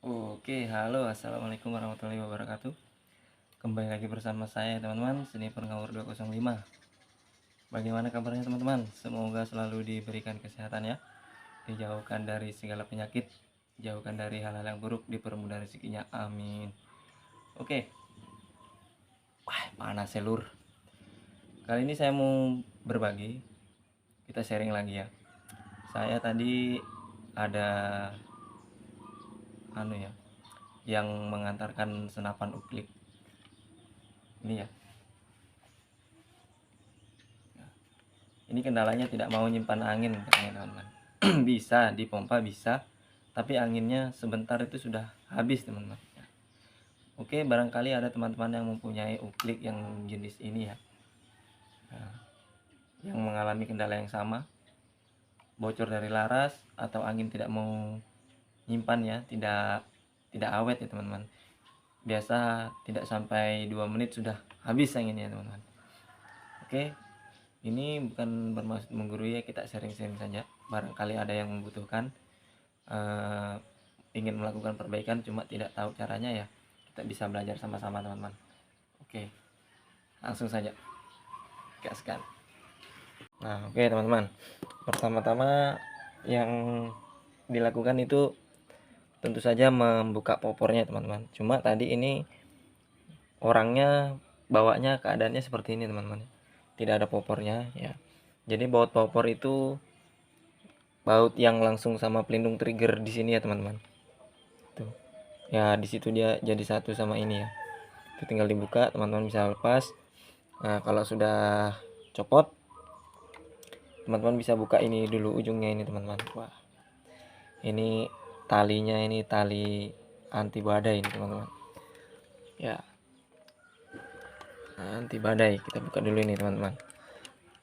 Oke, halo, assalamualaikum warahmatullahi wabarakatuh. Kembali lagi bersama saya, teman-teman, Sniper Ngawur 205. Bagaimana kabarnya, teman-teman? Semoga selalu diberikan kesehatan ya, dijauhkan dari segala penyakit, jauhkan dari hal-hal yang buruk, dipermudah rezekinya. Amin. Oke, wah, panas selur. Kali ini saya mau berbagi, kita sharing lagi ya. Saya tadi ada yang mengantarkan senapan uklik ini ya. Ini kendalanya tidak mau nyimpan angin katanya, teman-teman. Bisa dipompa, bisa, tapi anginnya sebentar itu sudah habis, teman-teman. Oke, barangkali ada teman-teman yang mempunyai uklik yang jenis ini ya, yang mengalami kendala yang sama, bocor dari laras atau angin tidak mau nyimpan ya, tidak awet ya, teman-teman. Biasa tidak sampai 2 menit sudah habis anginnya, teman-teman. Oke, ini bukan bermaksud menggurui ya, kita sharing-sharing saja. Barangkali ada yang membutuhkan, ingin melakukan perbaikan cuma tidak tahu caranya ya, kita bisa belajar sama-sama, teman-teman. Oke, langsung saja gaskan. Nah, oke, teman-teman, pertama-tama yang dilakukan itu tentu saja membuka popornya, teman-teman. Cuma tadi ini orangnya bawanya keadaannya seperti ini, teman-teman, tidak ada popornya ya. Jadi baut popor itu baut yang langsung sama pelindung trigger di sini ya, teman-teman. Tuh. Ya, di situ dia jadi satu sama ini ya. Itu tinggal dibuka, teman-teman bisa lepas. Nah, kalau sudah copot, teman-teman bisa buka ini dulu ujungnya ini, teman-teman. Wah. Ini talinya, ini tali anti badai ini, teman-teman. Ya. Nah, anti badai kita buka dulu ini, teman-teman.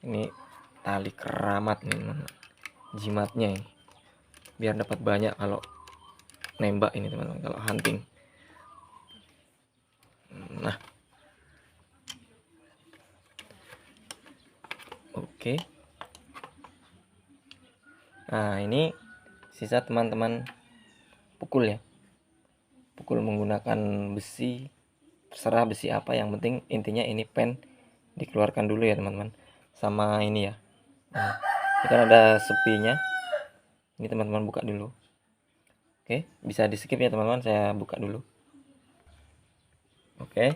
Ini tali keramat nih, teman-teman. Jimatnya ini. Biar dapat banyak kalau nembak ini, teman-teman, kalau hunting. Nah, oke. Nah, ini sisa teman-teman pukul ya. Pukul menggunakan besi, terserah besi apa, yang penting intinya ini pen dikeluarkan dulu ya, teman-teman. Sama ini ya. Nah, ini kan ada sepinya. Ini teman-teman buka dulu. Oke, bisa di skip ya, teman-teman. Saya buka dulu. Oke.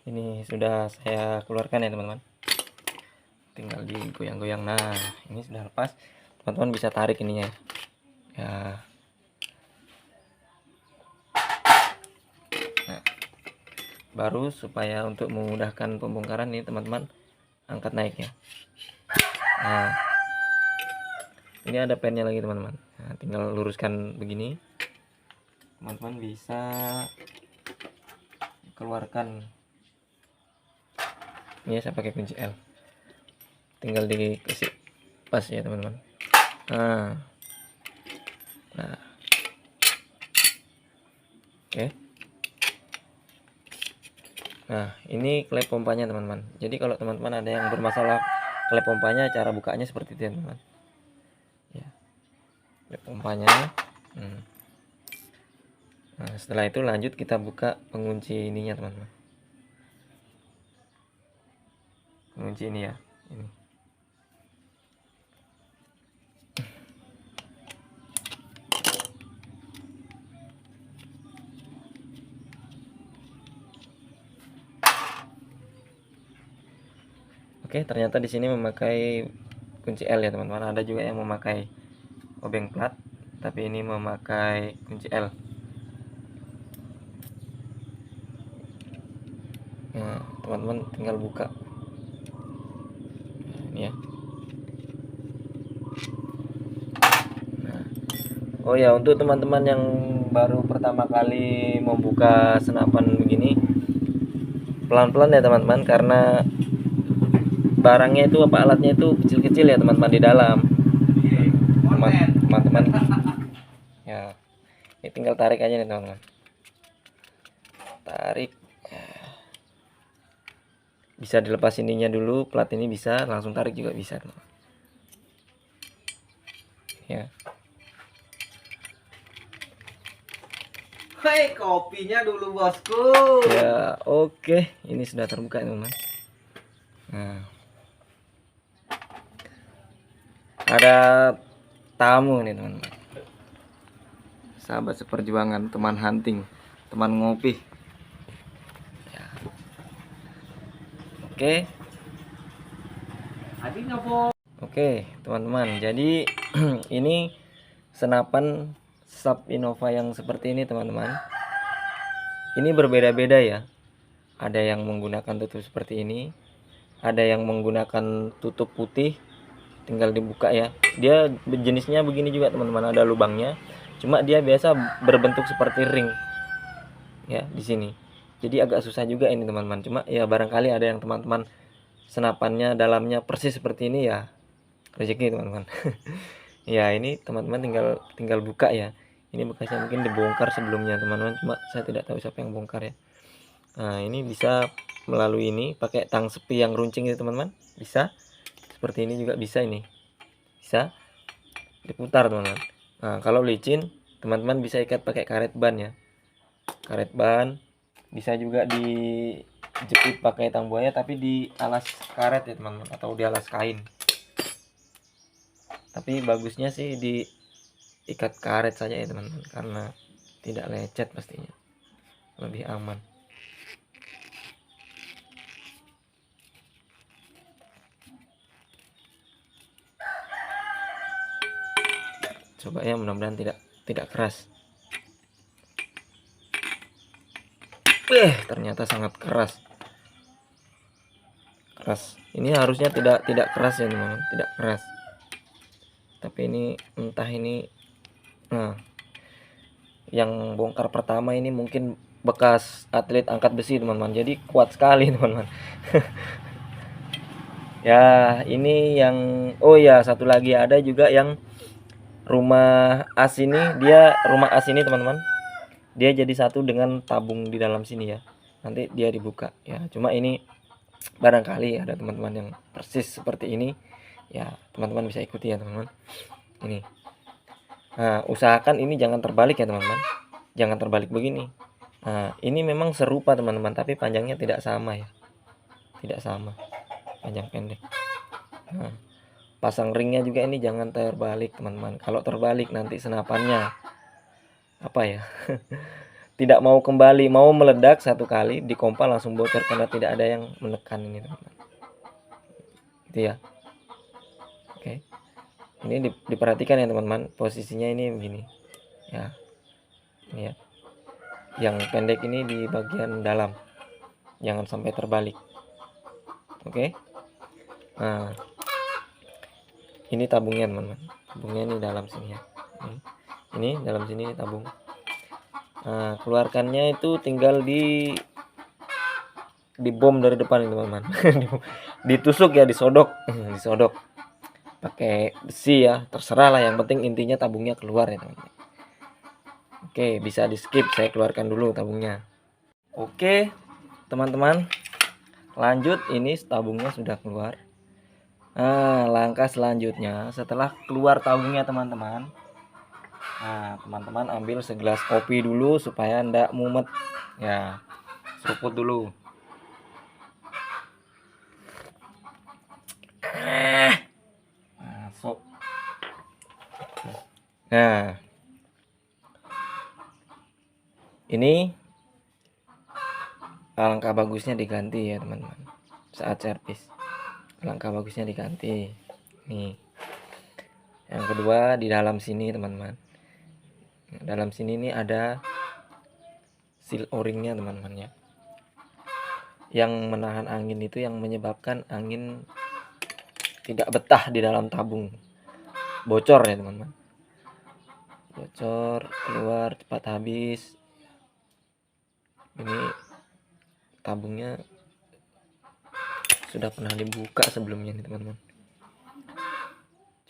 Ini sudah saya keluarkan ya, teman-teman. Tinggal digoyang-goyang. Nah, ini sudah lepas. Teman-teman bisa tarik ininya ya. Nah, baru supaya untuk memudahkan pembongkaran nih, teman-teman, angkat naik ya. Nah, ini ada pennya lagi, teman-teman. Nah, tinggal luruskan begini, teman-teman bisa keluarkan. Ini saya pakai kunci L, tinggal dikasih pas ya, teman-teman. Nah, oke. Nah, ini klep pompanya, teman-teman. Jadi kalau teman-teman ada yang bermasalah klep pompanya, cara bukanya seperti itu, teman-teman. Ya, klep pompanya. Nah, setelah itu lanjut kita buka pengunci ininya, teman-teman. Pengunci ini ya, ini. Oke, ternyata di sini memakai kunci L ya, teman-teman. Ada juga yang memakai obeng plat, tapi ini memakai kunci L. Nah, teman-teman tinggal buka. Nah, ini ya. Nah. Oh ya, untuk teman-teman yang baru pertama kali membuka senapan begini, pelan-pelan ya, teman-teman, karena barangnya itu alatnya itu kecil-kecil ya, teman-teman, di dalam. Teman-teman ya, ini tinggal tarik aja nih, teman-teman. Tarik. Bisa dilepas ininya dulu, plat ini bisa, langsung tarik juga bisa, teman-teman. Ya. Hei, kopinya dulu bosku. Ya, oke. Ini sudah terbuka teman-teman. Nah, ada tamu nih teman-teman. Sahabat seperjuangan, teman hunting, teman ngopi. Ya. Oke. Adik ngapa? Oke, teman-teman. Jadi ini senapan Sub Innova yang seperti ini, teman-teman. Ini berbeda-beda ya. Ada yang menggunakan tutup seperti ini, ada yang menggunakan tutup putih, tinggal dibuka ya. Dia jenisnya begini juga, teman-teman. Ada lubangnya. Cuma dia biasa berbentuk seperti ring. Ya, di sini. Jadi agak susah juga ini, teman-teman. Cuma ya barangkali ada yang teman-teman senapannya dalamnya persis seperti ini ya. Rezeki, teman-teman. Ya, ini teman-teman tinggal buka ya. Ini bekasnya mungkin dibongkar sebelumnya, teman-teman. Cuma saya tidak tahu siapa yang bongkar ya. Nah, ini bisa melalui ini pakai tang sepi yang runcing itu, teman-teman. Bisa. Seperti ini juga bisa ini. Bisa diputar, teman-teman. Nah, kalau licin, teman-teman bisa ikat pakai karet ban ya. Karet ban bisa juga dijepit pakai tang buaya tapi di alas karet ya, teman-teman, atau di alas kain. Tapi bagusnya sih diikat karet saja ya, teman-teman, karena tidak lecet pastinya. Lebih aman. Coba ya, mudah-mudahan tidak keras. Ternyata sangat keras. Ini harusnya tidak keras ya, teman-teman, tidak keras. Tapi ini entah ini. Nah, yang bongkar pertama ini mungkin bekas atlet angkat besi, teman-teman. Jadi kuat sekali, teman-teman. Ya, ini yang oh ya, satu lagi ada juga yang rumah as ini, rumah as ini, teman-teman. Dia jadi satu dengan tabung di dalam sini ya. Nanti dia dibuka ya. Cuma ini barangkali ada teman-teman yang persis seperti ini. Ya, teman-teman bisa ikuti ya, teman-teman. Ini. Nah, usahakan ini jangan terbalik ya, teman-teman. Jangan terbalik begini. Nah, ini memang serupa, teman-teman, tapi panjangnya tidak sama ya. Tidak sama. Panjang pendek. Nah, pasang ringnya juga ini jangan terbalik, teman-teman. Kalau terbalik nanti senapannya apa ya? Tidak mau kembali, mau meledak satu kali, dikompal langsung bocor karena tidak ada yang menekan ini, teman-teman. Itu ya. Oke. Ini diperhatikan ya, teman-teman. Posisinya ini begini. Ya. Ini ya. Yang pendek ini di bagian dalam. Jangan sampai terbalik. Oke. Nah, ini tabungnya, teman-teman. Tabungnya ini dalam sini ya. Ini dalam sini tabung. Nah, keluarkannya itu tinggal dibom dari depan, teman-teman. Ditusuk ya, disodok. Disodok pakai besi ya, terserah lah, yang penting intinya tabungnya keluar ya, teman-teman. Oke, bisa di skip, saya keluarkan dulu tabungnya. Oke, teman-teman, lanjut. Ini tabungnya sudah keluar. Nah, langkah selanjutnya setelah keluar tabungnya, teman-teman. Nah, teman-teman ambil segelas kopi dulu supaya ndak mumet. Ya, seruput dulu. Masuk. Nah, ini alangkah bagusnya diganti ya, teman-teman. Saat servis, alangkah bagusnya diganti. Nih. Yang kedua, di dalam sini, teman-teman. Dalam sini ini ada seal o-ringnya, teman-teman ya. Yang menahan angin itu, yang menyebabkan angin tidak betah di dalam tabung. Bocor ya, teman-teman. Bocor, keluar cepat habis. Ini tabungnya sudah pernah dibuka sebelumnya nih, teman-teman.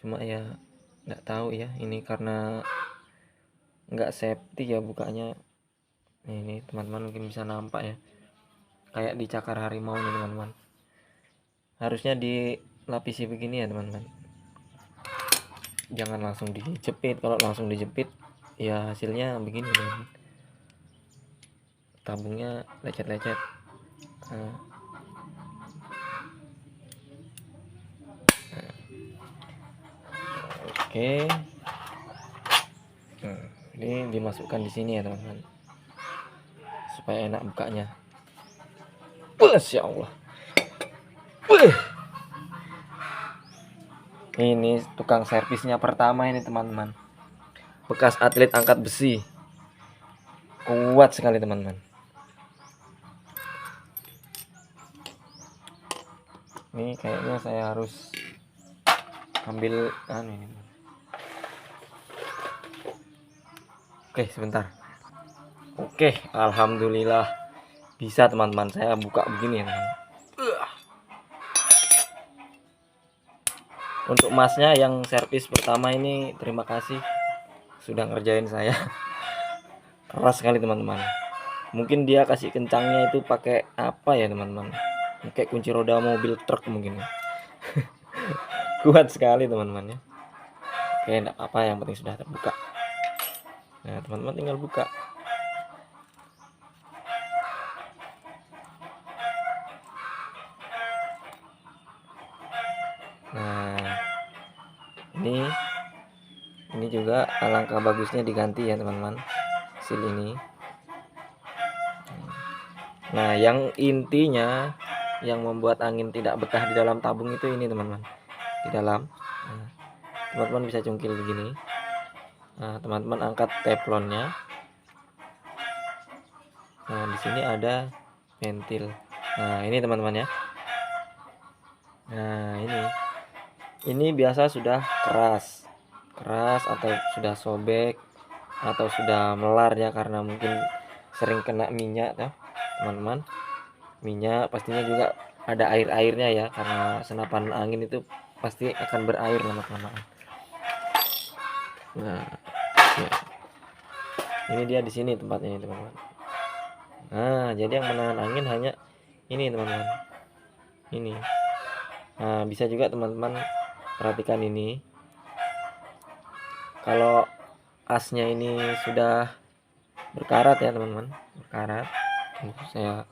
Cuma ya nggak tahu ya, ini karena nggak safety ya bukanya. Ini teman-teman mungkin bisa nampak ya, kayak dicakar harimau nih, teman-teman. Harusnya dilapisi begini ya, teman-teman. Jangan langsung dijepit. Kalau langsung dijepit ya hasilnya begini, teman-teman. tabungnya lecet-lecet. Nah, oke. Nah, ini dimasukkan di sini ya teman-teman, supaya enak bukanya. Masya Allah. Wih. Ini tukang servisnya pertama ini teman-teman, bekas atlet angkat besi, kuat sekali teman-teman. Ini kayaknya saya harus ambil ini. Oke, sebentar. Oke, alhamdulillah bisa teman-teman, saya buka begini ya teman-teman. Untuk masnya yang servis pertama ini, terima kasih sudah ngerjain saya. Keras sekali teman-teman. Mungkin dia kasih kencangnya itu pakai apa ya teman-teman, kayak kunci roda mobil truk mungkin. Kuat sekali teman-teman ya. Oke, enggak apa-apa, yang penting sudah terbuka. Nah teman-teman tinggal buka. Nah ini juga alangkah bagusnya diganti ya teman-teman, seal ini. Nah yang intinya yang membuat angin tidak betah di dalam tabung itu ini teman-teman, di dalam. Nah, teman-teman bisa cungkil begini. Nah teman-teman angkat teflonnya. Nah di sini ada ventil. Nah ini teman-teman ya. Nah ini biasa sudah keras atau sudah sobek atau sudah melar ya, karena mungkin sering kena minyak ya teman-teman. Minyak pastinya juga ada air-airnya ya, karena senapan angin itu pasti akan berair lama-kelamaan. Nah ya. Ini dia di sini tempatnya teman-teman. Nah jadi yang menahan angin hanya ini teman-teman, ini. Nah bisa juga teman-teman perhatikan ini, kalau asnya ini sudah berkarat ya teman-teman, berkarat. Saya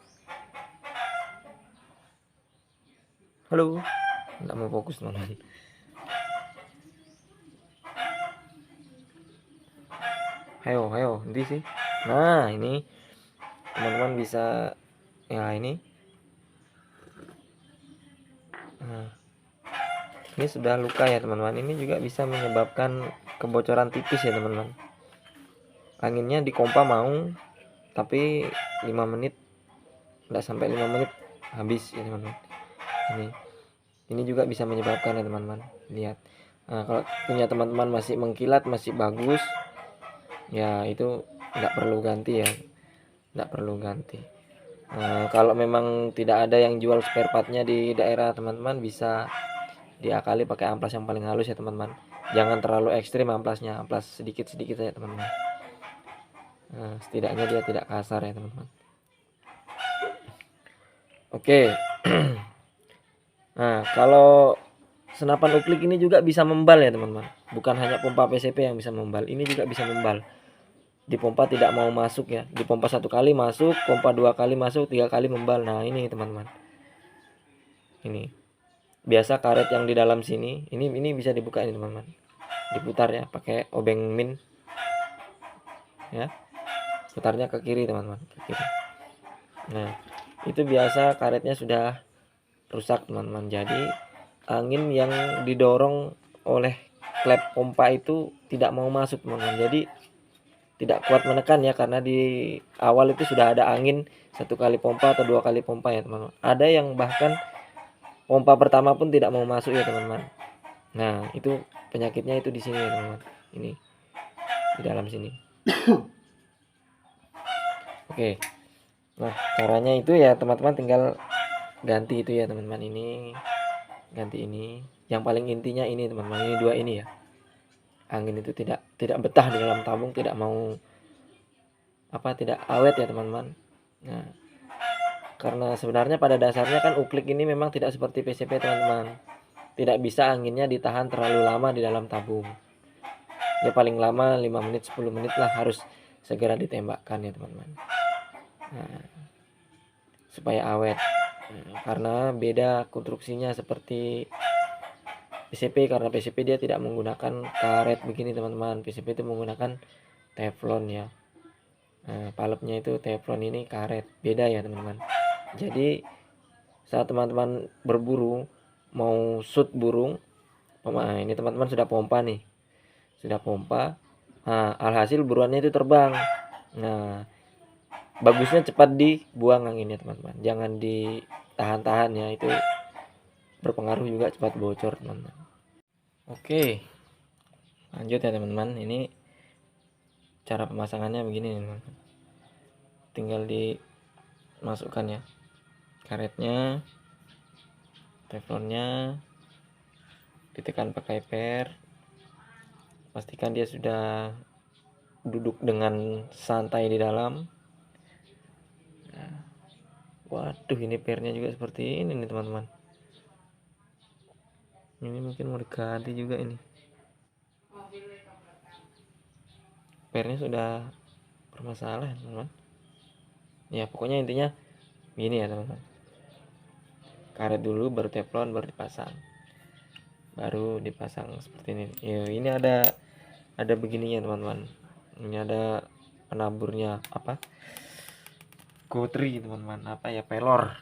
halo, nggak mau fokus teman-teman. Ayo nanti sih. Nah ini teman-teman bisa ya ini. Nah ini sudah luka ya teman-teman. Ini juga bisa menyebabkan kebocoran tipis ya teman-teman. Anginnya dipompa mau, tapi 5 menit, enggak sampai 5 menit habis ya teman-teman. Ini juga bisa menyebabkan ya teman-teman. Lihat. Nah kalau punya teman-teman masih mengkilat, masih bagus, ya itu enggak perlu ganti ya, enggak perlu ganti. Kalau memang tidak ada yang jual spare partnya di daerah teman-teman, bisa diakali pakai amplas yang paling halus ya teman-teman. Jangan terlalu ekstrim amplasnya, amplas sedikit-sedikit saja teman-teman. Setidaknya dia tidak kasar ya teman-teman. Oke. Nah kalau senapan uklik ini juga bisa membal ya teman-teman. Bukan hanya pompa PCP yang bisa membal, ini juga bisa membal. Dipompa tidak mau masuk ya, dipompa 1 kali masuk, pompa 2 kali masuk, 3 kali membal. Nah ini teman-teman, ini biasa karet yang di dalam sini, ini bisa dibuka ini teman-teman, diputar ya pakai obeng min ya, putarnya ke kiri teman-teman, ke kiri. Nah itu biasa karetnya sudah rusak teman-teman, jadi angin yang didorong oleh klep pompa itu tidak mau masuk teman-teman, jadi tidak kuat menekan ya, karena di awal itu sudah ada angin 1 kali pompa atau 2 kali pompa ya teman-teman. Ada yang bahkan pompa pertama pun tidak mau masuk ya teman-teman. Nah itu penyakitnya itu di sini ya teman-teman, ini di dalam sini. Oke, nah caranya itu ya teman-teman, tinggal ganti itu ya teman-teman, ini ganti ini. Yang paling intinya ini teman-teman, ini 2 ini ya. Angin itu tidak betah di dalam tabung, tidak mau tidak awet ya teman-teman. Nah karena sebenarnya pada dasarnya kan uklik ini memang tidak seperti PCP teman-teman, tidak bisa anginnya ditahan terlalu lama di dalam tabung ya, paling lama 5 menit 10 menit lah harus segera ditembakkan ya teman-teman. Nah, supaya awet. Karena beda konstruksinya seperti PCP, karena PCP dia tidak menggunakan karet begini teman-teman. PCP itu menggunakan teflon ya. Palepnya itu teflon, ini karet, beda ya teman-teman. Jadi saat teman-teman berburu mau shoot burung, ini teman-teman sudah pompa nih, sudah pompa. Nah, alhasil buruannya itu terbang. Nah, bagusnya cepat dibuang anginnya teman-teman, jangan ditahan-tahan ya, itu berpengaruh juga cepat bocor teman-teman. Oke, lanjut ya teman-teman. Ini cara pemasangannya begini teman-teman. Tinggal dimasukkan ya karetnya, teflonnya, ditekan pakai per, pastikan dia sudah duduk dengan santai di dalam. Nah, waduh, ini pernya juga seperti ini nih teman-teman. Ini mungkin mau diganti juga ini. Pernya sudah bermasalah teman-teman. Ya pokoknya intinya gini ya teman-teman. Karet dulu, baru teflon, baru dipasang. Baru dipasang seperti ini. Ya, ini ada begininya teman-teman. Ini ada penaburnya, apa? Gotri teman-teman, apa ya, pelor.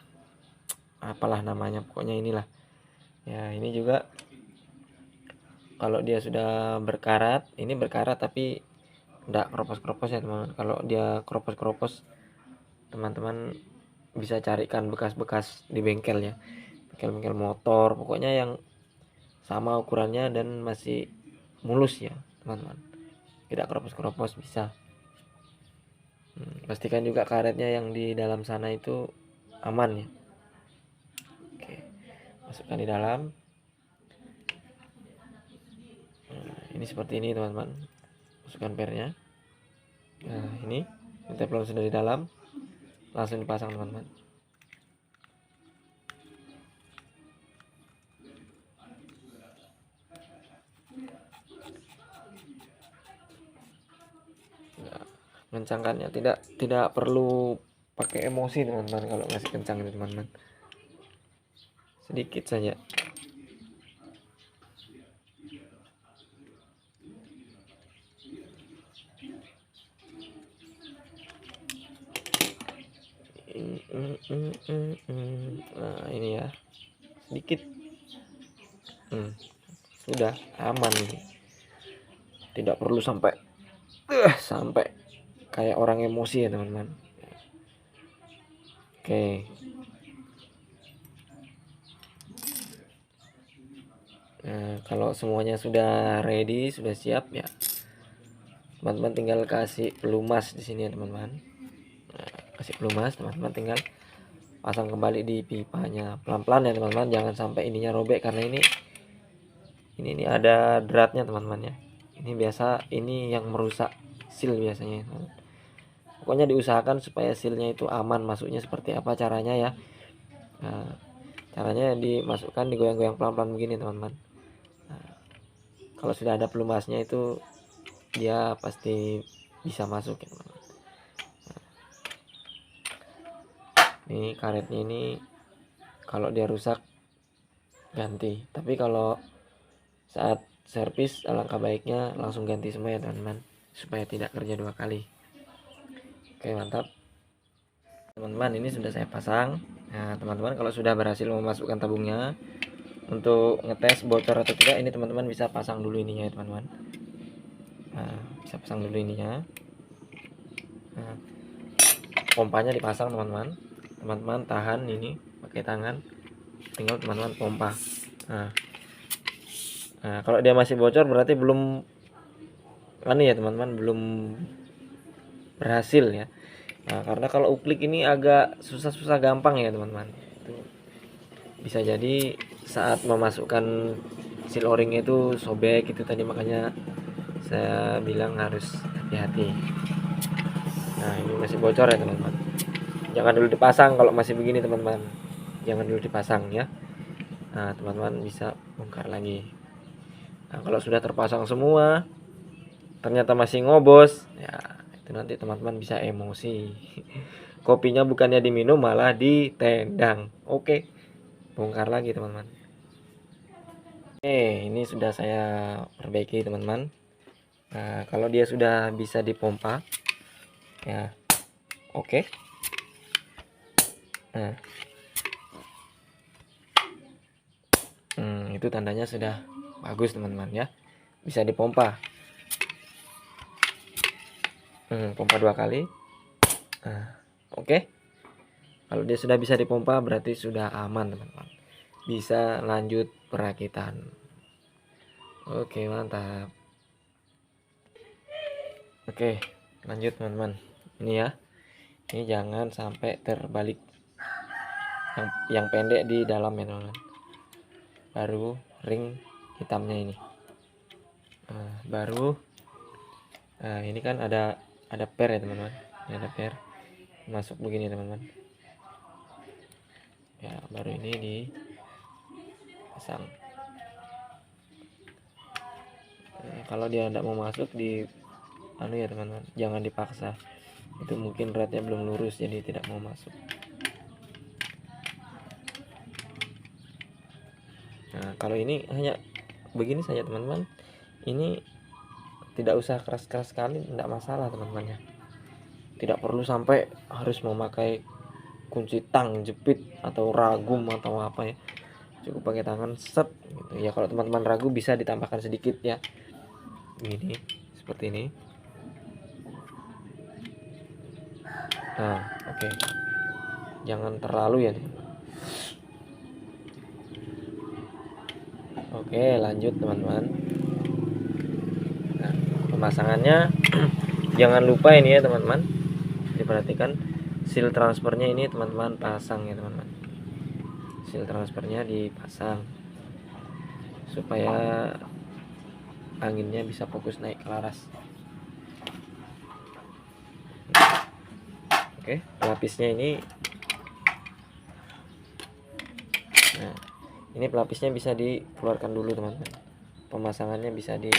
Apalah namanya, pokoknya inilah. Ya, ini juga kalau dia sudah berkarat, ini berkarat tapi enggak keropos-keropos ya teman-teman. Kalau dia keropos-keropos, teman-teman bisa carikan bekas-bekas di bengkel ya, bengkel-bengkel motor, pokoknya yang sama ukurannya dan masih mulus ya teman-teman, tidak keropos-keropos bisa. Pastikan juga karetnya yang di dalam sana itu aman ya. Oke, masukkan di dalam. Ini seperti ini teman-teman, masukkan pernya. Nah, ini teflon sudah di dalam, langsung dipasang teman-teman. Kencangkannya tidak perlu pakai emosi teman-teman kalau ngasih kencang ini teman-teman, sedikit saja. Nah ini ya, sedikit. Sudah aman ini, tidak perlu sampai kayak orang emosi ya teman-teman. Oke, nah kalau semuanya sudah ready, sudah siap ya, teman-teman tinggal kasih pelumas di sini ya teman-teman. Nah, kasih pelumas, teman-teman tinggal pasang kembali di pipanya pelan-pelan ya teman-teman, jangan sampai ininya robek, karena ini ada dratnya teman-teman ya. Ini biasa, ini yang merusak seal biasanya teman-teman. Pokoknya diusahakan supaya sealnya itu aman masuknya. Seperti apa caranya ya? Nah, caranya dimasukkan, digoyang-goyang pelan-pelan begini teman-teman. Nah, kalau sudah ada pelumasnya itu dia pasti bisa masuk ya teman-teman. Nah, ini karetnya ini kalau dia rusak ganti, tapi kalau saat servis alangkah baiknya langsung ganti semua ya teman-teman, supaya tidak kerja dua kali. Oke, mantap teman-teman, ini sudah saya pasang. Nah teman-teman, kalau sudah berhasil memasukkan tabungnya, untuk ngetes bocor atau tidak, ini teman-teman bisa pasang dulu ininya ya teman-teman. Nah, bisa pasang dulu ininya. Nah, pompanya dipasang teman-teman. Teman-teman tahan ini pakai tangan, tinggal teman-teman pompa. Nah, kalau dia masih bocor berarti belum ya teman-teman, belum berhasil ya. Nah, karena kalau uklik ini agak susah gampang ya teman-teman. Itu bisa jadi saat memasukkan seal o-ringnya itu sobek itu tadi, makanya saya bilang harus hati-hati. Nah, ini masih bocor ya teman-teman. Jangan dulu dipasang kalau masih begini teman-teman. Jangan dulu dipasang ya. Nah, teman-teman bisa bongkar lagi. Nah, kalau sudah terpasang semua ternyata masih ngobos ya, itu nanti teman-teman bisa emosi. Kopinya bukannya diminum malah ditendang. Oke, bongkar lagi teman-teman. Oke, ini sudah saya perbaiki teman-teman. Nah, kalau dia sudah bisa dipompa ya, oke. Nah, itu tandanya sudah bagus teman-teman ya, bisa dipompa. Pompa 2 kali. Nah, oke. Kalau dia sudah bisa dipompa berarti sudah aman teman-teman, bisa lanjut perakitan. Oke, mantap. Oke, lanjut teman-teman. Ini ya, ini jangan sampai terbalik, yang pendek di dalam ya teman-teman, baru ring hitamnya ini. Baru ini kan ada per ya teman-teman, ini ada per masuk begini teman-teman ya, baru ini dipasang. Kalau dia tidak mau masuk di ya teman-teman, jangan dipaksa, itu mungkin ratnya belum lurus jadi tidak mau masuk. Nah, kalau ini hanya begini saja teman-teman, ini tidak usah keras-keras sekali, tidak masalah teman-teman ya. Tidak perlu sampai harus memakai kunci tang, jepit atau ragum atau apa ya, cukup pakai tangan set gitu ya. Kalau teman-teman ragu bisa ditambahkan sedikit ya, ini seperti ini. Nah, oke. Jangan terlalu ya. Oke, lanjut teman-teman. Nah, pemasangannya jangan lupa ini ya teman-teman, diperhatikan seal transfernya ini teman-teman pasang ya teman-teman. Seal transfernya dipasang supaya anginnya bisa fokus naik ke laras. Oke, pelapisnya ini, nah ini pelapisnya bisa dikeluarkan dulu teman-teman, pemasangannya bisa di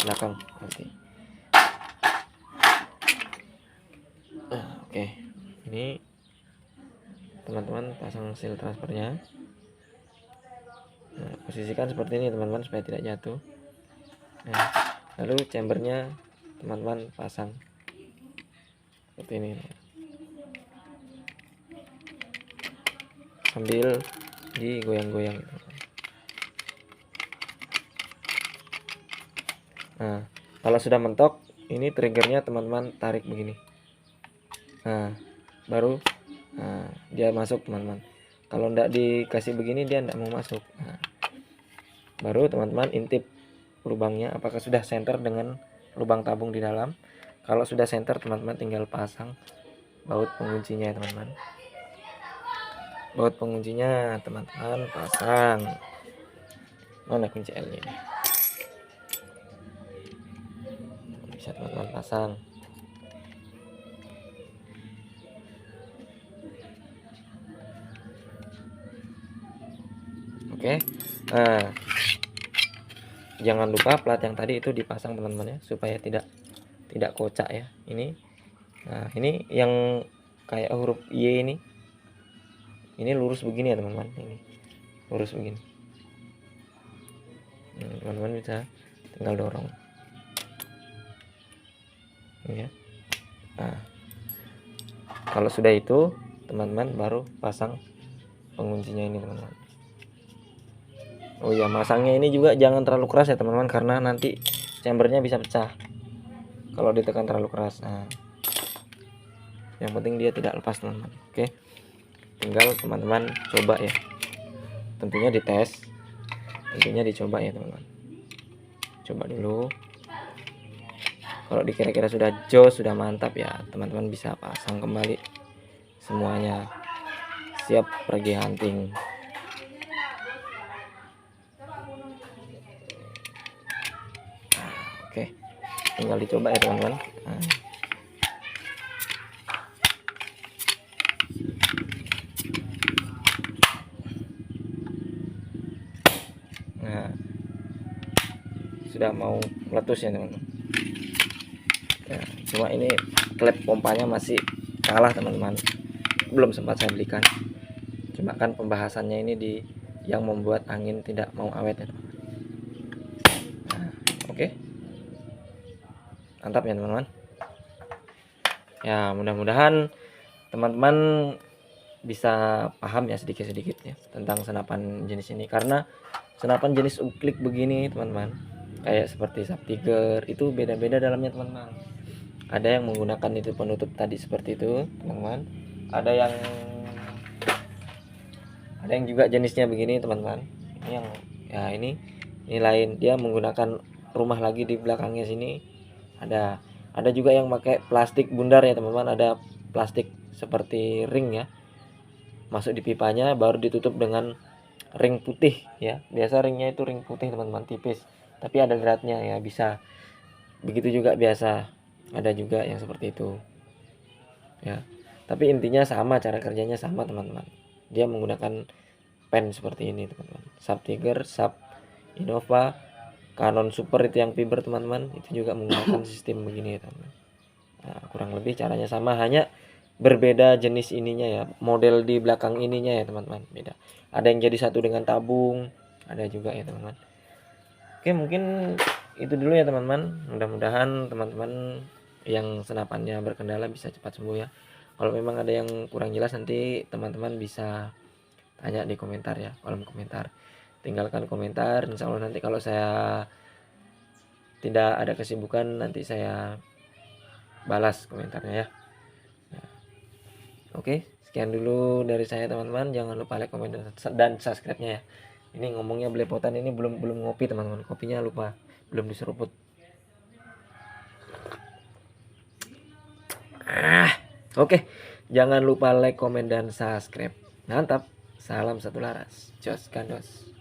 belakang nanti. Oke, ini teman-teman pasang seal transfernya. Nah, posisikan seperti ini teman-teman supaya tidak jatuh. Nah, lalu chambernya teman-teman pasang seperti ini sambil digoyang-goyang gitu. Nah, kalau sudah mentok, ini triggernya teman-teman tarik begini. Nah, baru dia masuk teman-teman. Kalau tidak dikasih begini dia tidak mau masuk. Nah, baru teman-teman intip lubangnya apakah sudah center dengan lubang tabung di dalam. Kalau sudah center teman-teman tinggal pasang baut penguncinya ya teman-teman. Baut penguncinya teman-teman pasang. Mana kunci L nya ini? Bisa teman-teman pasang. Oke. Nah, jangan lupa plat yang tadi itu dipasang teman-teman ya, supaya tidak kocak ya. Ini, nah ini yang kayak huruf Y ini lurus begini ya teman-teman, ini lurus begini. Teman-teman bisa tinggal dorong ini ya. Nah, kalau sudah itu teman-teman baru pasang penguncinya ini teman-teman. Oh ya, masangnya ini juga jangan terlalu keras ya teman-teman, karena nanti chambernya bisa pecah kalau ditekan terlalu keras. Nah, yang penting dia tidak lepas teman-teman. Oke, tinggal teman-teman coba ya, tentunya dites, tentunya dicoba ya teman-teman. Coba dulu, kalau dikira-kira sudah jos, sudah mantap ya teman-teman bisa pasang kembali semuanya, siap pergi hunting. Oke, tinggal dicoba ya teman-teman. Nah, sudah mau meletus ya teman-teman. ya, cuma ini klep pompanya masih kalah teman-teman, belum sempat saya belikan. Cuma kan pembahasannya ini di yang membuat angin tidak mau awet ya teman-teman. Nah, oke. Mantap ya teman-teman. Ya mudah-mudahan teman-teman bisa paham ya sedikit-sedikit ya tentang senapan jenis ini, karena senapan jenis uklik begini teman-teman, kayak seperti Sub Tiger itu beda-beda dalamnya teman-teman. Ada yang menggunakan itu penutup tadi seperti itu teman-teman, ada yang juga jenisnya begini teman-teman. Ini yang ya ini lain, dia menggunakan rumah lagi di belakangnya sini. Ada juga yang pakai plastik bundar ya teman-teman, ada plastik seperti ring ya, masuk di pipanya baru ditutup dengan ring putih ya. Biasa ringnya itu ring putih teman-teman, tipis tapi ada geratnya ya, bisa begitu juga biasa. Ada juga yang seperti itu ya, tapi intinya sama, cara kerjanya sama teman-teman. Dia menggunakan pen seperti ini teman-teman. Sub Tiger, Sub Innova, Canon Super itu yang fiber teman-teman, itu juga menggunakan sistem begini ya teman-teman. Nah, kurang lebih caranya sama, hanya berbeda jenis ininya ya, model di belakang ininya ya teman-teman, beda. Ada yang jadi satu dengan tabung, ada juga ya teman-teman. Oke, mungkin itu dulu ya teman-teman. Mudah-mudahan teman-teman yang senapannya berkendala bisa cepat sembuh ya. Kalau memang ada yang kurang jelas nanti teman-teman bisa tanya di komentar ya, kolom komentar. Tinggalkan komentar, insya Allah nanti kalau saya tidak ada kesibukan nanti saya balas komentarnya ya. Nah, oke, sekian dulu dari saya teman-teman. Jangan lupa like, komen, dan subscribe-nya ya. Ini ngomongnya belepotan, ini belum ngopi teman-teman, kopinya lupa, belum diseruput. Oke, jangan lupa like, komen, dan subscribe. Mantap, salam satu laras, jos gandos.